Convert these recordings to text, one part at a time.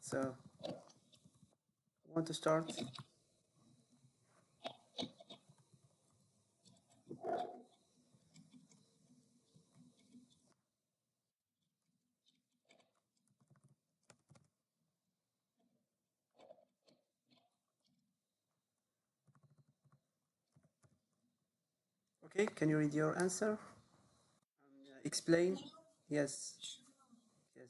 So, want to start? Okay, can you read your answer? Explain? Yes. Yes.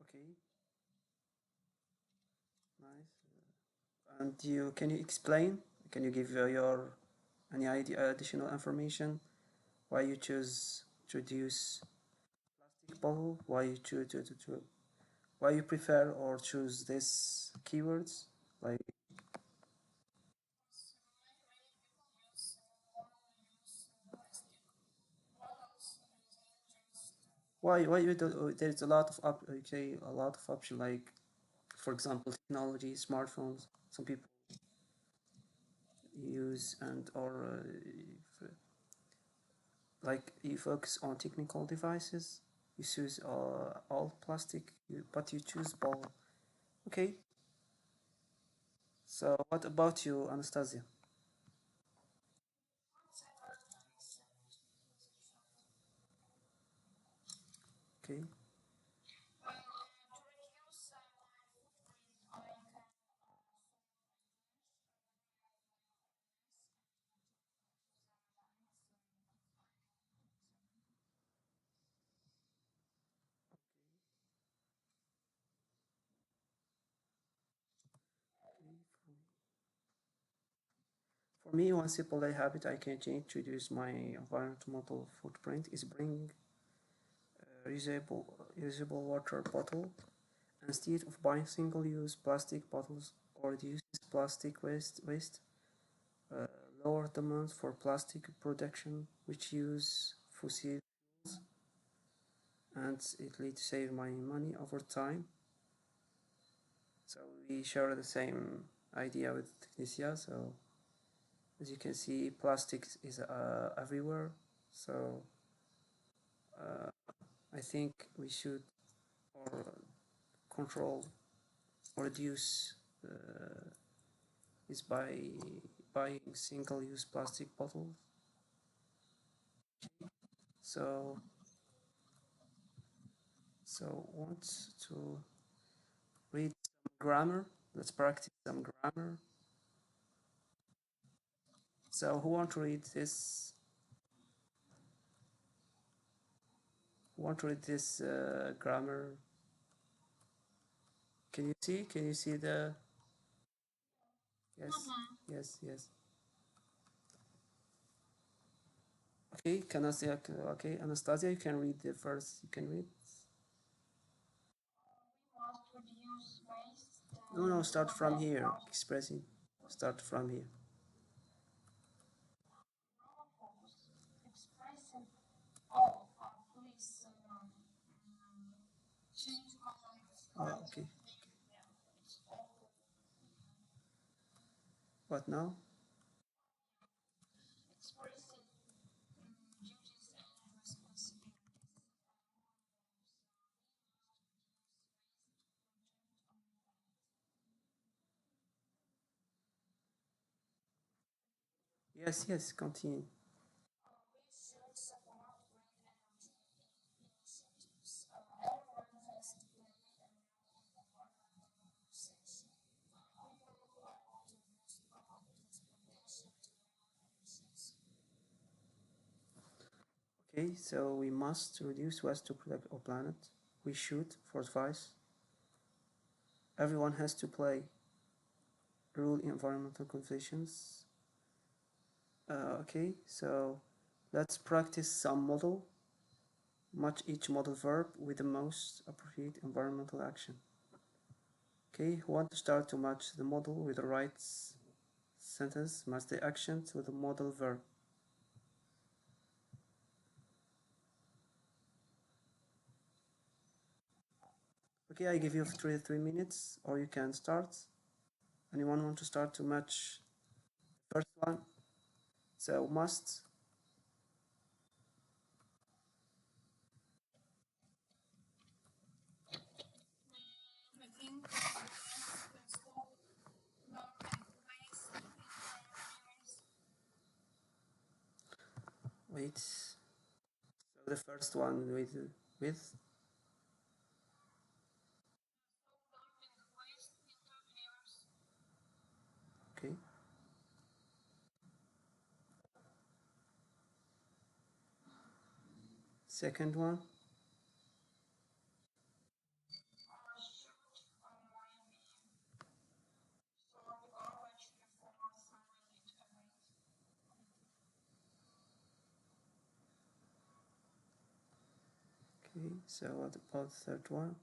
Okay, nice. And can you explain? Can you give your any idea, additional information why you choose to use plastic bottle? Why you choose why you prefer or choose this keywords? Like why you do, there's a lot of okay, a lot of option, like for example technology, smartphones. Some people use and or like you focus on technical devices, you choose all plastic, but you choose ball. Okay, so what about you, Anastasia? Okay. For me, one simple daily habit I can change to reduce my environmental footprint is bring reusable water bottle instead of buying single-use plastic bottles, or reduce plastic waste, uh, lower demand for plastic production, which use fossil fuels, and it leads to save my money over time. So we share the same idea with Technisia. So as you can see, plastic is everywhere. So uh, I think we should or control or reduce is by buying single-use plastic bottles. So want to read some grammar. Let's practice some grammar. So who want to read this? Who want to read this grammar? Can you see? Can you see the? Yes, yes, yes. Okay, can I say okay, Anastasia, you can read the first. You can read. No, no, start from here. Expressing. Start from here. Okay. What now? Yes, yes, continue. Okay, so we must reduce waste to protect our planet. We should, for advice, everyone has to play rule in environmental conditions. Okay, so let's practice some model. Match each model verb with the most appropriate environmental action. Okay, who want to start to match the model with the right sentence, match the action to the model verb. Okay, I give you 3 minutes, or you can start. Anyone want to start to match the first one? So must. Wait. So the first one with. Okay. Second one. Okay. So what about the third one?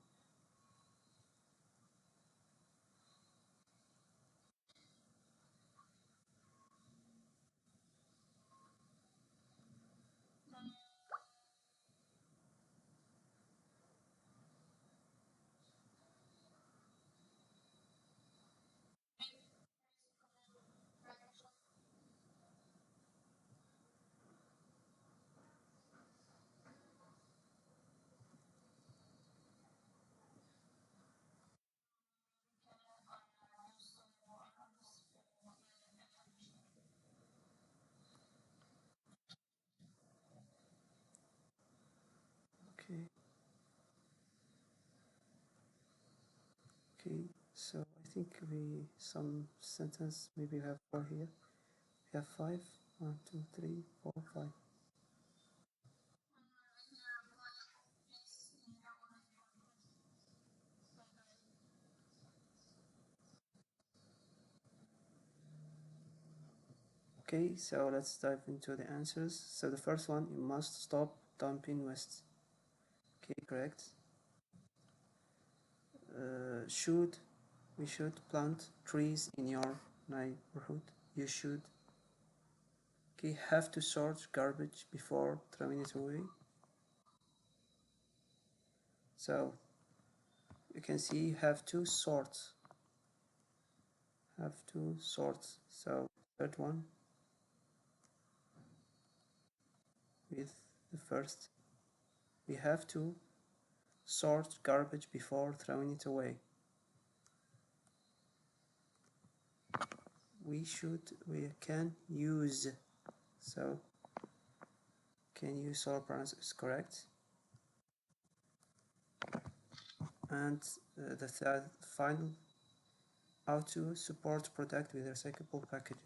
Okay. Okay. So I think we some sentence maybe we have four here. We have five. 1, 2, 3, 4, 5. Okay, so let's dive into the answers. So the first one, you must stop dumping waste. Okay, correct. Should we should plant trees in your neighborhood? You should. Okay, have to sort garbage before throwing it away. So you can see have to sort. Have to sort. So third one with the first. We have to sort garbage before throwing it away. We can use. So can use all pronouns is correct. And the third final, how to support product with recyclable packaging.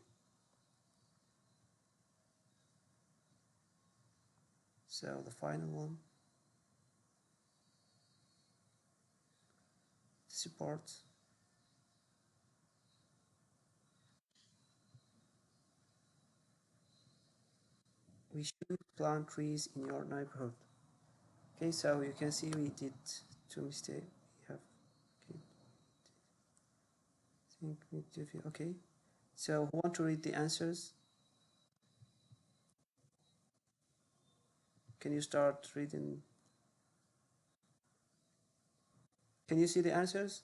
So the final one, support. We should plant trees in your neighborhood. Okay, so you can see we did two mistakes. We have, okay, think we did, okay. So who want to read the answers? Can you start reading? Can you see the answers?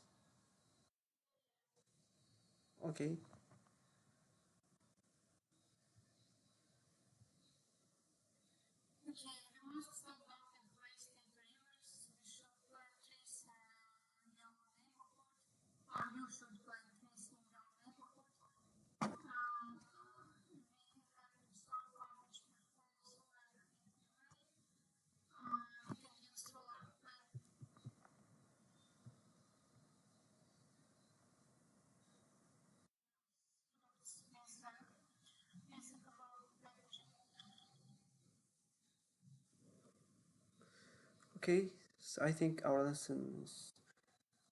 Okay. Okay, so I think our lesson is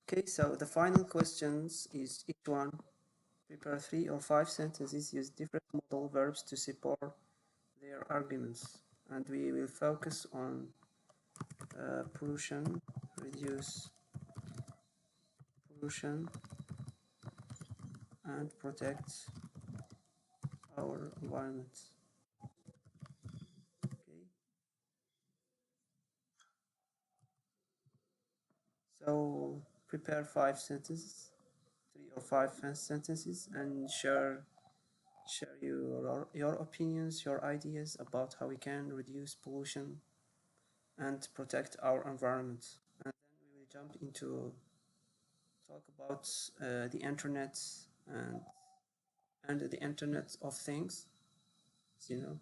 okay. So the final questions is each one prepare 3 or 5 sentences, use different modal verbs to support their arguments, and we will focus on pollution, reduce pollution, and protect our environment. Okay. So So prepare 5 sentences, 3 or 5 sentences, and share your opinions, your ideas about how we can reduce pollution and protect our environment. And then we will jump into talk about the internet and the internet of things, you know.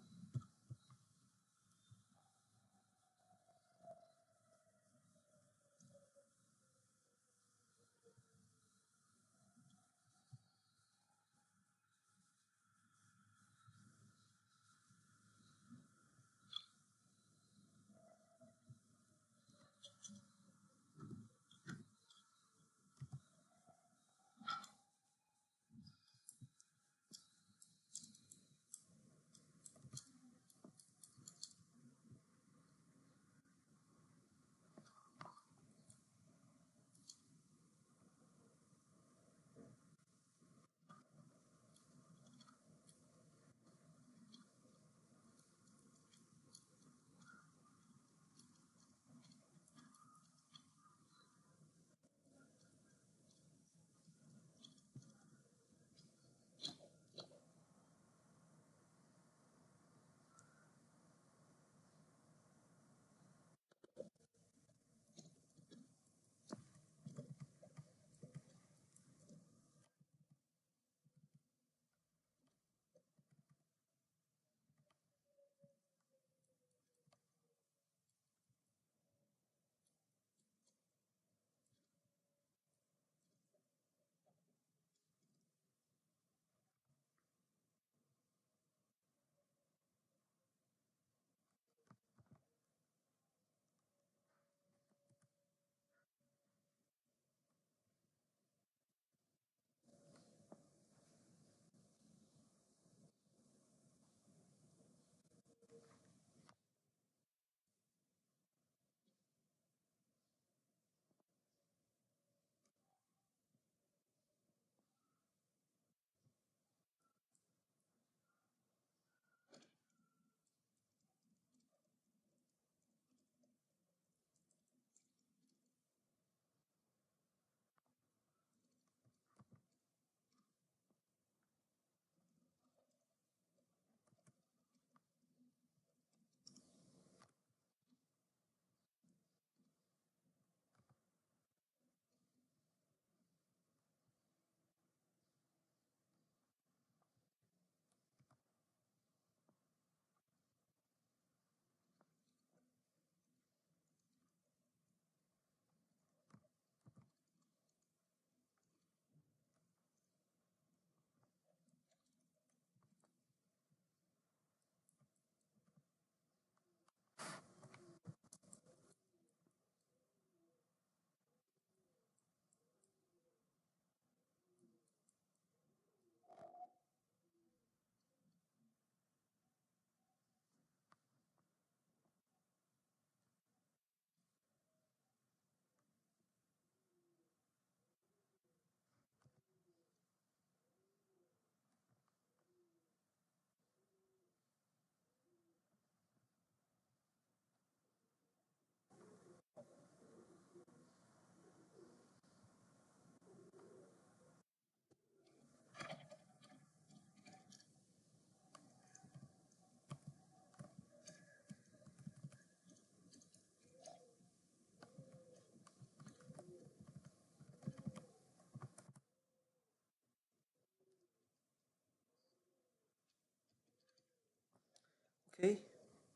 Okay,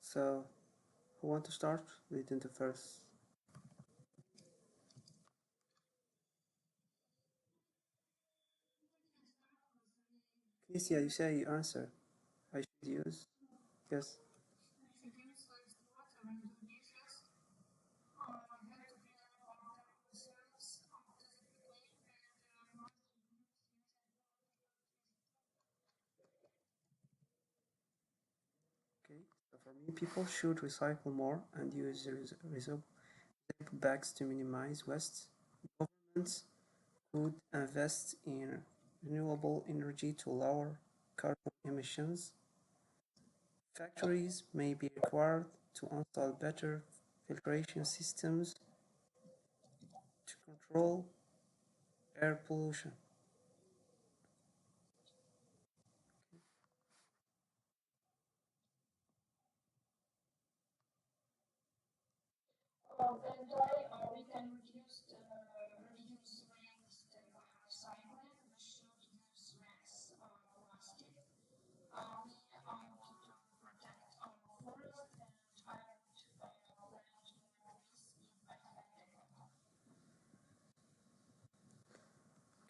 so who want to start reading the first? Please, yeah, you say you answer. I should use. Yes. Okay. So for me, people should recycle more and use reusable bags to minimize waste. Governments could invest in renewable energy to lower carbon emissions. Factories may be required to install better filtration systems to control air pollution.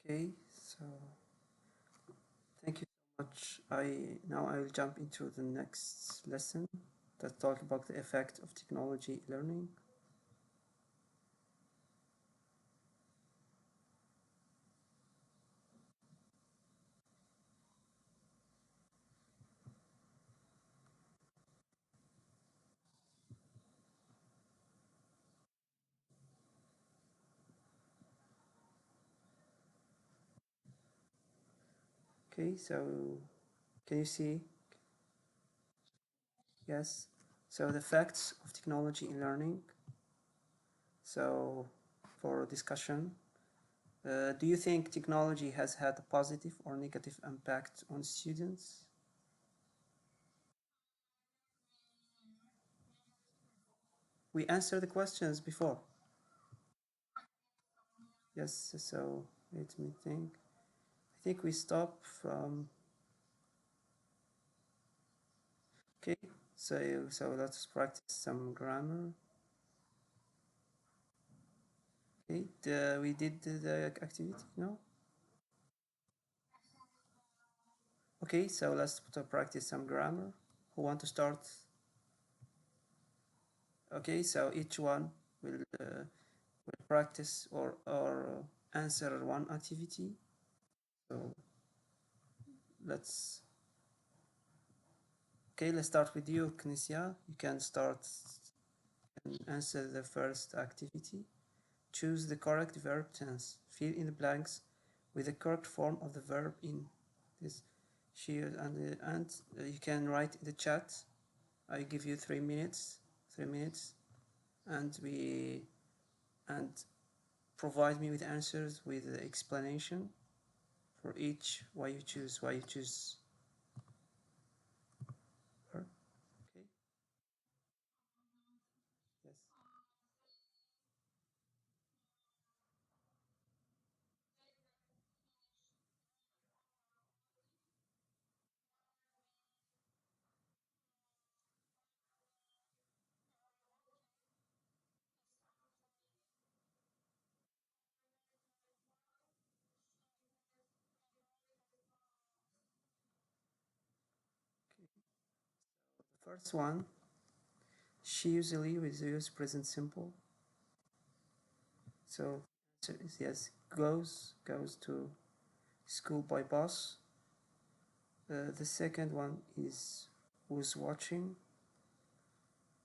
Okay, so thank you so much. Now I will jump into the next lesson that talk about the effect of technology learning. Okay, so can you see? Yes. So the effects of technology in learning. So for discussion, do you think technology has had a positive or negative impact on students? We answered the questions before. Yes, so let me think. I think we stop from. Okay, so let's practice some grammar. Okay, we did the activity, no? Okay, so let's practice some grammar. Who want to start? Okay, so each one will practice or answer one activity. So let's let's start with you, Knissia. You can start and answer the first activity. Choose the correct verb tense. Fill in the blanks with the correct form of the verb in this sheet, and you can write in the chat. I give you 3 minutes, and provide me with answers with the explanation for each why you choose her. Okay. Yes. Okay. The first one, she usually will use present simple. So answer is yes. Goes to school by bus. The second one is was watching.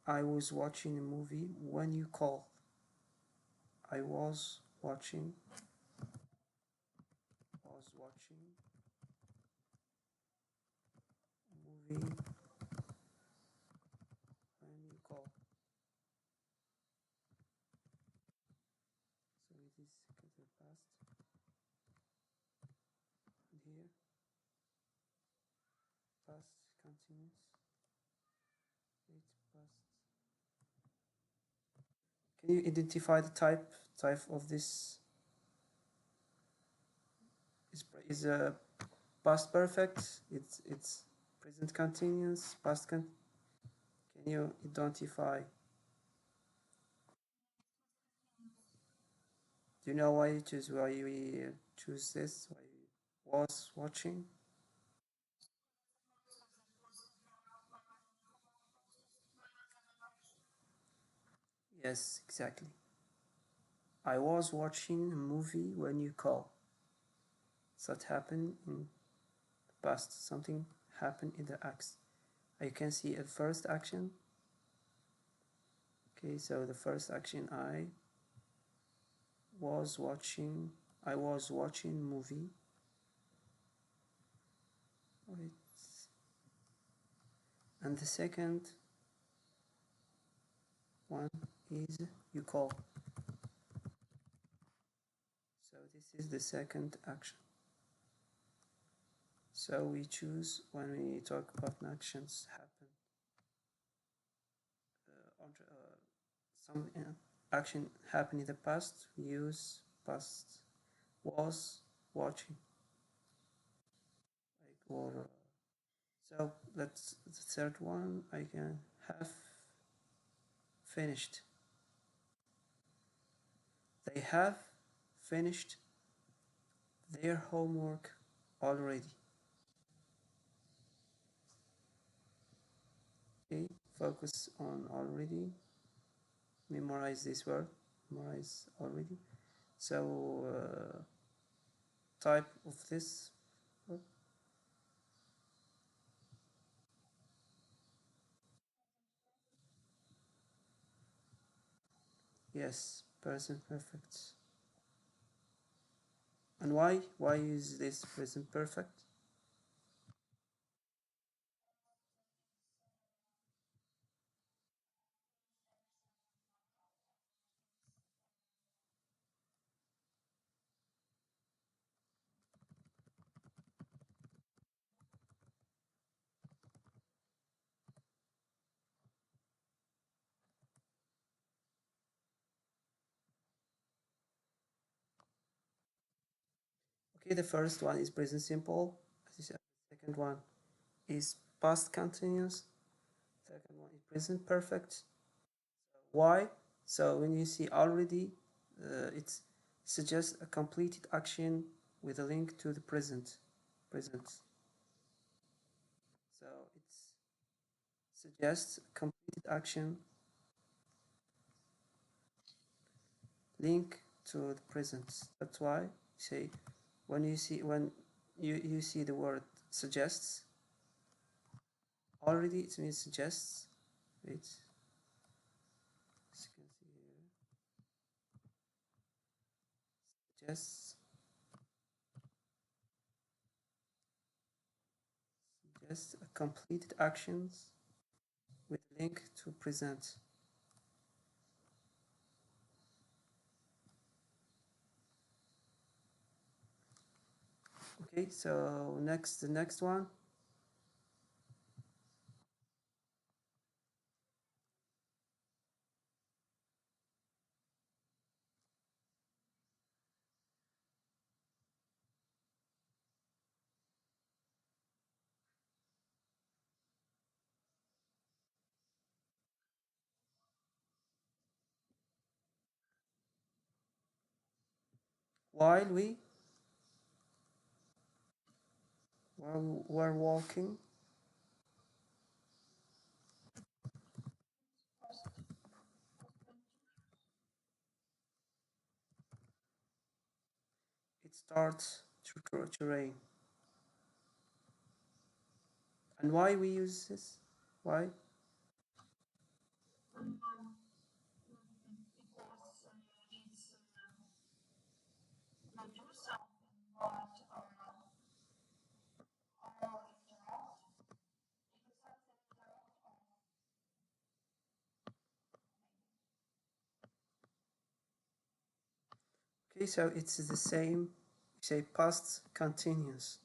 I was watching a movie when you called. I was watching a movie when you called. So it is the past. And here past continuous. It past. Can you identify the type of this? Is a past perfect? It's present continuous. Can you identify? Do you know why we choose this? Why was watching? Yes, exactly. I was watching a movie when you called. So that happened in the past. Something happened in the act. You can see a first action. Okay, so the first action was watching I was watching movie. Wait. And the second one is you call. this is the second action. So we choose when we talk about actions happen. Some action happened in the past, we use past was watching. Like, or so that's the third one. I can have finished. They have finished their homework already. Okay, focus on already. Memorize this word. Memorize already. So type of this word. Yes, present perfect. And why? Why is this present perfect? Okay, the first one is present simple. As you said, the second one is past continuous. Second one is present perfect. Why? So when you see already, it suggests a completed action with a link to the present. So it suggests a completed action link to the present. That's why you say when you see the word suggests already, it means suggests. Wait, as you can see here, suggests a completed actions with link to present. Okay, so the next one. While we were walking, it starts to rain. And why we use this? Why? Okay, so it's the same, say past continuous.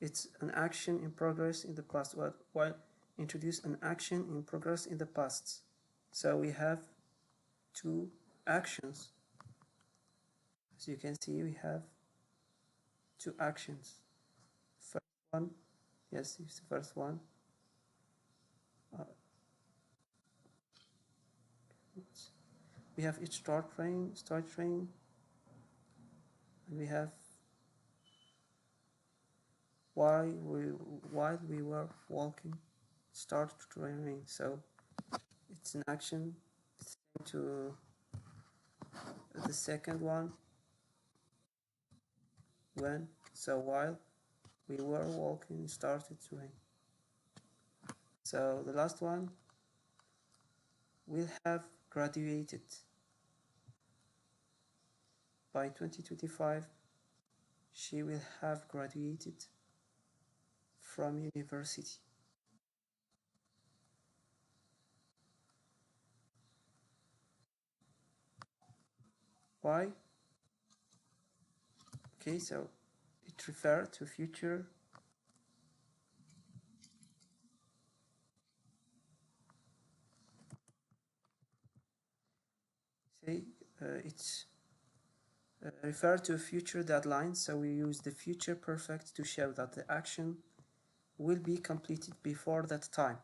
It's an action in progress in the past. While introduce an action in progress in the past. So we have two actions. As you can see, we have two actions. First one, yes, it's the first one. We have each start train, and we have while we were walking, start to rain. So it's an action. It's to the second one when. So while we were walking, it started to rain. So the last one will have graduated by 2025. She will have graduated from university. Why? Okay, so it refers to future. Say it's refer to a future deadline, so we use the future perfect to show that the action will be completed before that time.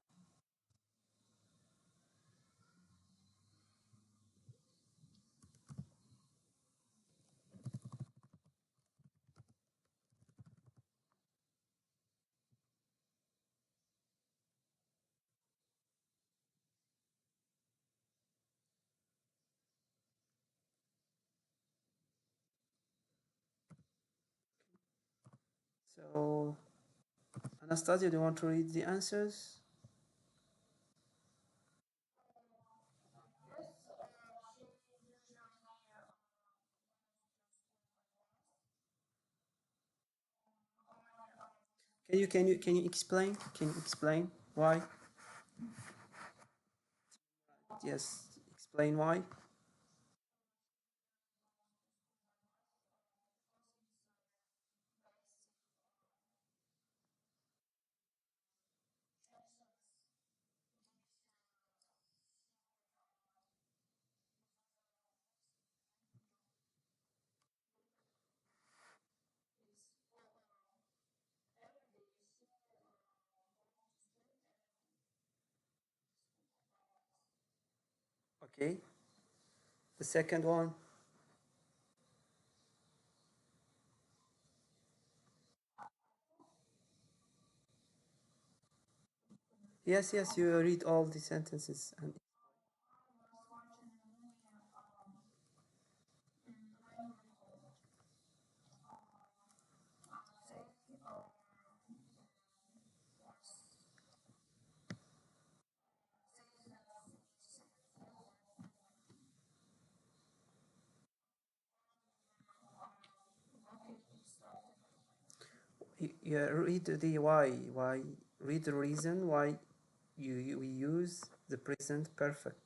So, Anastasia, do you want to read the answers? Can you explain? Can you explain why? Yes, explain why. Okay. The second one. Yes, yes, you read all the sentences and you read the why, read the reason why we use the present perfect.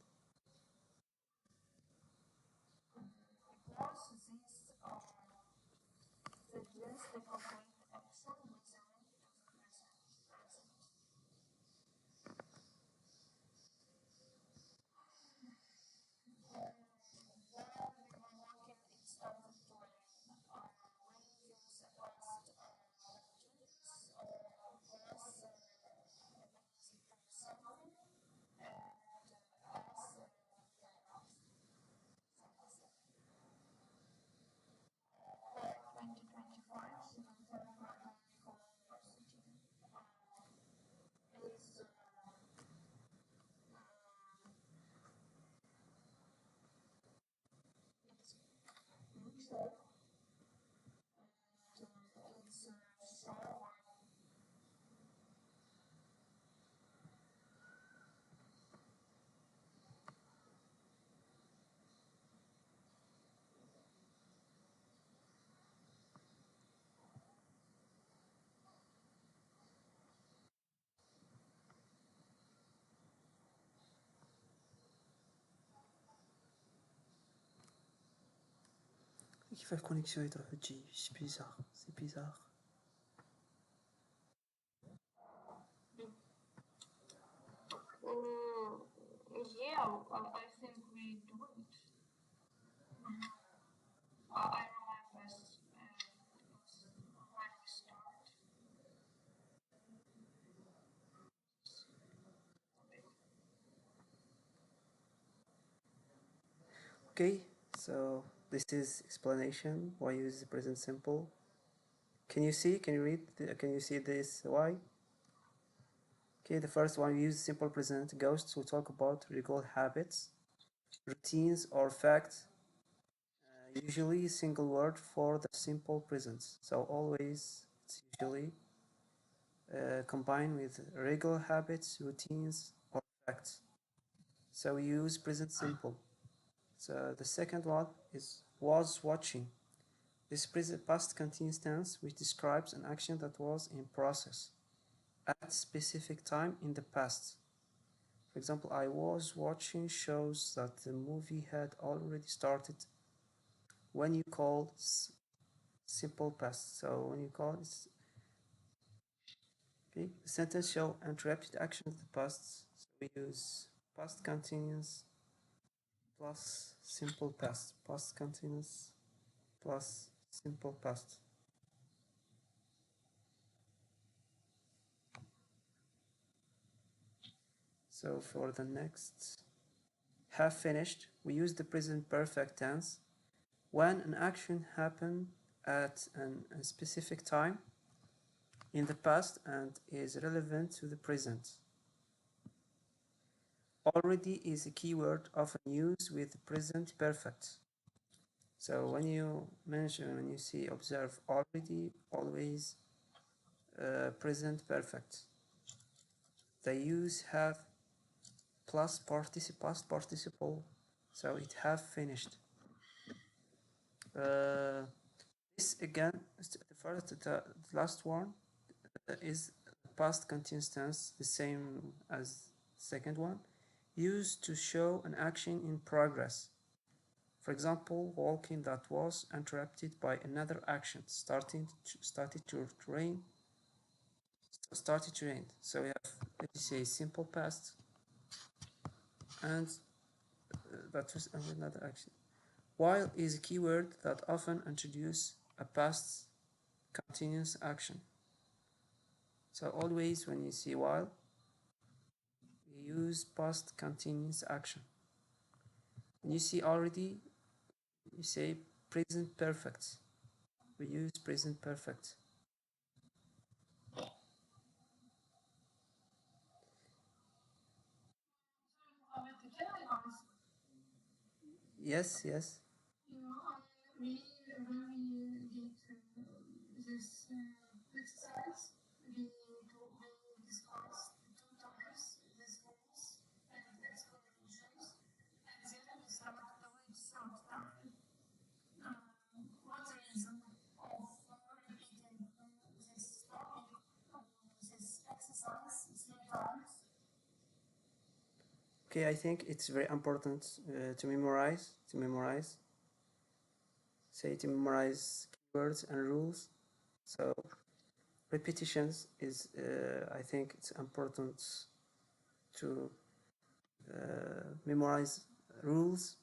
كيف الكونيكسيون تروح وتجي سي بيزار سي بيزار. Mm, yeah, I think we do it. I remember when we start. Okay, so this is explanation why use the present simple. Can you see? Can you read? Can you see this? Why? Okay, the first one we use simple present goes to talk about regular habits, routines, or facts. Usually a single word for the simple present. So always it's usually combined with regular habits, routines, or facts. So we use present simple. So the second one is was watching. This present past continuous tense which describes an action that was in process at specific time in the past. For example, I was watching shows that the movie had already started when you called simple past. So when you call it, okay, the sentence show interrupted action of the past. So we use past continuous plus simple past, past continuous plus simple past. So for the next, have finished, we use the present perfect tense when an action happened at a specific time in the past and is relevant to the present. Already is a keyword often used with present perfect. So when you see, observe already, always present perfect. They use have plus past participle, so it have finished. This again, the last one is past continuous tense, the same as second one, used to show an action in progress. For example, walking that was interrupted by another action, started to rain. Started to rain. So we have, let me say, simple past, and that was another action. While is a keyword that often introduce a past continuous action. So always when you see while, you use past continuous action. When you see already, you say present perfect. We use present perfect. Yes, yes. You know, when we did this exercise, we discussed two times these rules and explanations, and then we started doing third time. What's the reason of repeating this topic, this exercise three times? Okay, I think it's very important to memorize. Say to memorize keywords and rules. So repetitions is, I think it's important to memorize rules.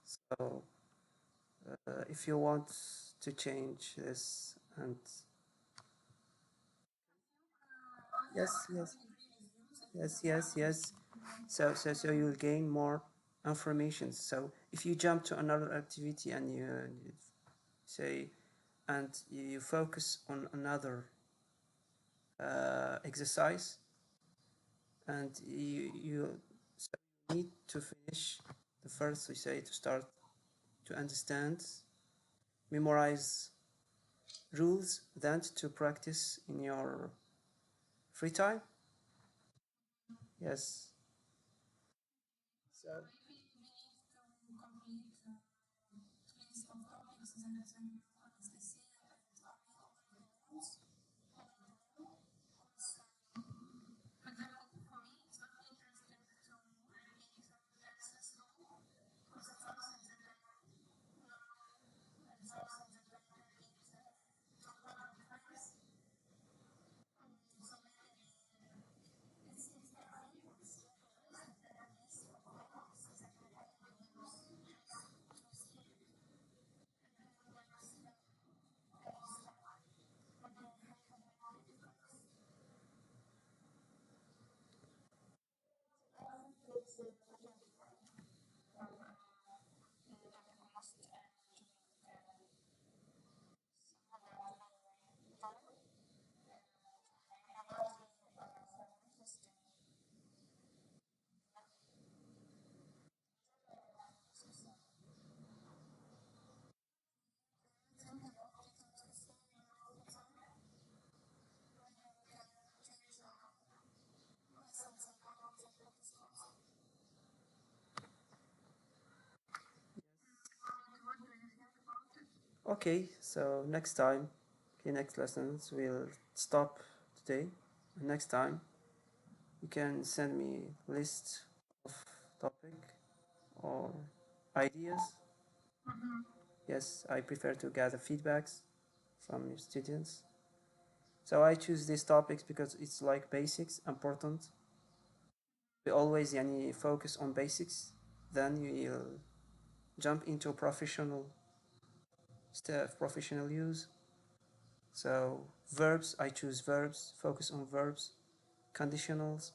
So if you want to change this, and yes. So you'll gain more information. So if you jump to another activity and you say, and you focus on another exercise, and you need to finish the first, we say, to start to understand, memorize rules, then to practice in your free time. Yes. So Maybe we need to complete list of topics that Anastasia and Ami already knows. For example, for me, it's not interesting to repeat access rule for the something that I know and something that I repeat to other times. So maybe it's easy for us to have a list of topics that we already use to skip it and then relax them every step. But then have a more difficult. okay, so next time, okay, next lessons, we'll stop today. Next time, you can send me list of topic or ideas. Yes, I prefer to gather feedbacks. from students. So I choose these topics because it's like basics, important. We always yani, focus on basics. Then you jump into professional stuff, professional use. So verbs, I choose verbs, focus on verbs. Conditionals,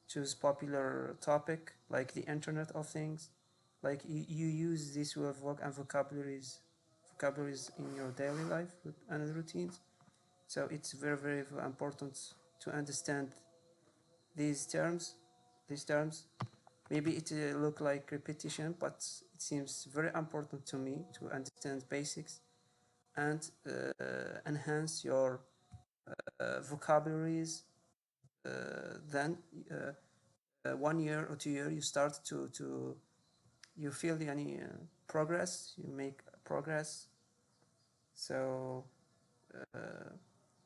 choose popular topic like the Internet of Things. Like you use these work and vocabularies in your daily life and routines. So it's very, very important to understand these terms. These terms. Maybe it look like repetition, but it seems very important to me to understand basics and enhance your vocabularies. Then 1 year or 2 years, you start to you feel any progress. You make progress. So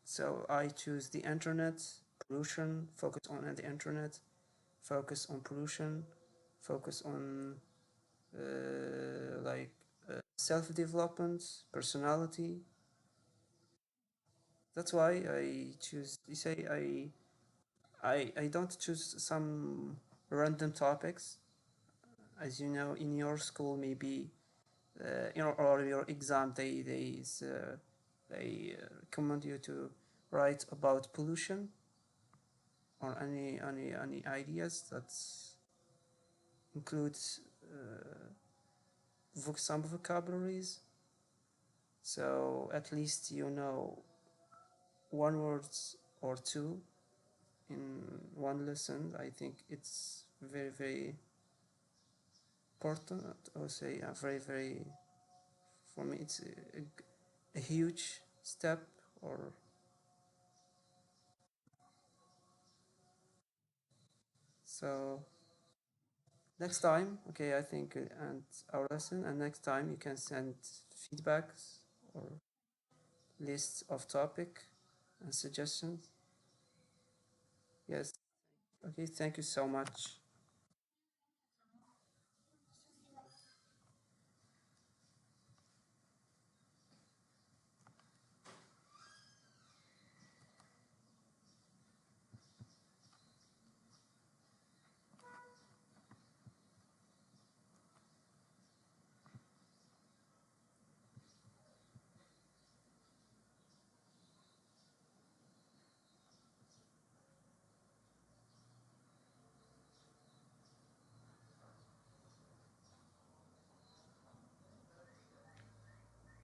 so I choose the internet, pollution, focus on the internet, focus on pollution, focus on like self-development, personality. That's why I choose. You say I don't choose some random topics. As you know, in your school, maybe or your exam, they recommend you to write about pollution or any ideas that includes some vocabularies. So at least you know one words or two in one lesson. I think it's very, very important. I would say very, very, for me it's a huge step. Or so next time, okay, I think and our lesson, and next time you can send feedbacks or lists of topic and suggestions. Yes. Okay, thank you so much.